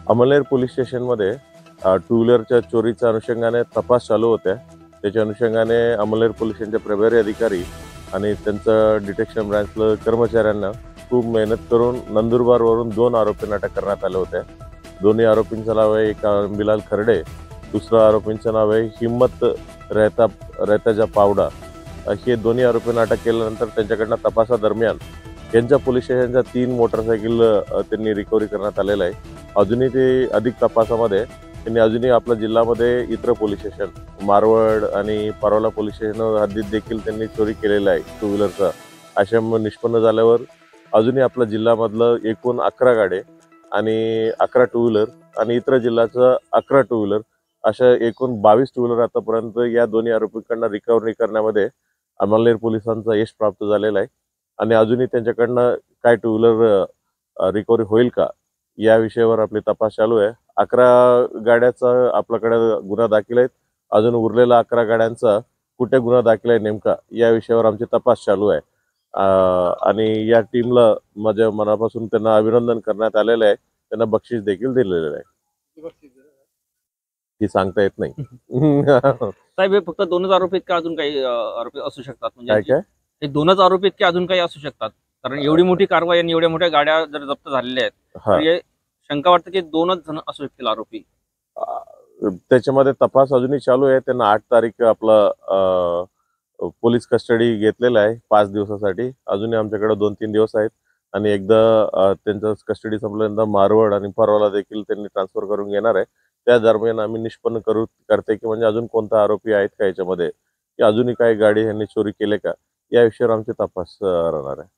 Amalner police स्टेशनमध्ये to व्हीलरच्या चोरीच्या अनुषंगाने तपास चालू होत्या। त्याच्या अनुषंगाने अमळनेर पोलीस स्टेशनचे प्रभारी अधिकारी आणि त्यांचं डिटेक्शन ब्रांचला कर्मचाऱ्यांना खूप मेहनत करून नंदुरबारवरून 2 आरोपींना अटक करण्यात आले होते। दोन्ही आरोपींचं नाव आहे, एक बिलाल खर्डे, दुसरा आरोपींचं नाव आहे हिम्मत रहताजा पावडा। हे दोन्ही आरोपींना अटक केल्यानंतर त्यांच्याकडनं तपासादरम्यान यांच्या पोलीस स्टेशनच्या 3 मोटरसायकल त्यांनी रिकव्हरी करण्यात आलेला आहे। अजूनही ते अधिक तपासामध्ये त्यांनी अजूनही आपल्या जिल्ह्यामध्ये इतर पोलीस स्टेशन मारवड आणि पारोला पोलीस स्टेशन हद्दीत देखील त्यांनी चोरी केलेला आहे टू व्हीलरचा। अशा निष्पन्न झाल्यावर अजूनही आपल्या जिल्ह्यामधलं एकूण 11 गाड्या आणि 11 टू व्हीलर आणि इतर जिल्ह्याचं 11 टू व्हीलर अशा एकूण 22 टू व्हीलर आतापर्यंत या दोन्ही आरोपींकडनं रिकव्हरी करण्यामध्ये अमळनेर पोलिसांचा यश प्राप्त झालेला आहे। आणि अजूनही त्यांच्याकडनं काय टू व्हीलर रिकव्हरी होईल का या विषयावर आपली तपास चालू आहे। 11 गाड्याचा आपल्याकडे गुन्हा दाखल आहे। अजून उरलेला 11 गाड्यांचा कुठे गुन्हा दाखल आहे नेमका या विषयावर आमची तपास चालू आहे। आणि या टीमला माझ्या मनापासून त्यांना अभिनंदन करण्यात आलेलं आहे। त्यांना बक्षीस देखील दिलेलं आहे। ती सांगता येत नाही। साहेब हे फक्त 2च आरोपी का अजून काही आरोपी असू शकतात? काय काय हे 2च आरोपी की अजून काही असू शकतात? कारण एवढी मोठी कारवाई आणि एवढ्या मोठ्या गाड्या जर जप्त झालेल्या आहेत तर हे शंका वाटते की 2च जण असू शकतील आरोपी। त्याच्यामध्ये तपास अजूनही चालू आहे। त्यांना 8 तारीख आपला पोलीस कस्टडी घेतलेला आहे 5 दिवसासाठी। अजूनही आमच्याकडे 2-3 दिवस आहेत आणि एकदा त्यांचं कस्टडी संपल्यानंतर मारवड आणि परवाला देखील त्यांनी ट्रान्सफर करून घेणार आहे। त्या दरम्यान आम्ही निष्पन्न करते की म्हणजे अजून कोणता आरोपी आहेत का याच्यामध्ये, की अजूनही काही गाडी यांनी चोरी केले का या विषयावर आमचे तपास राहणार आहे।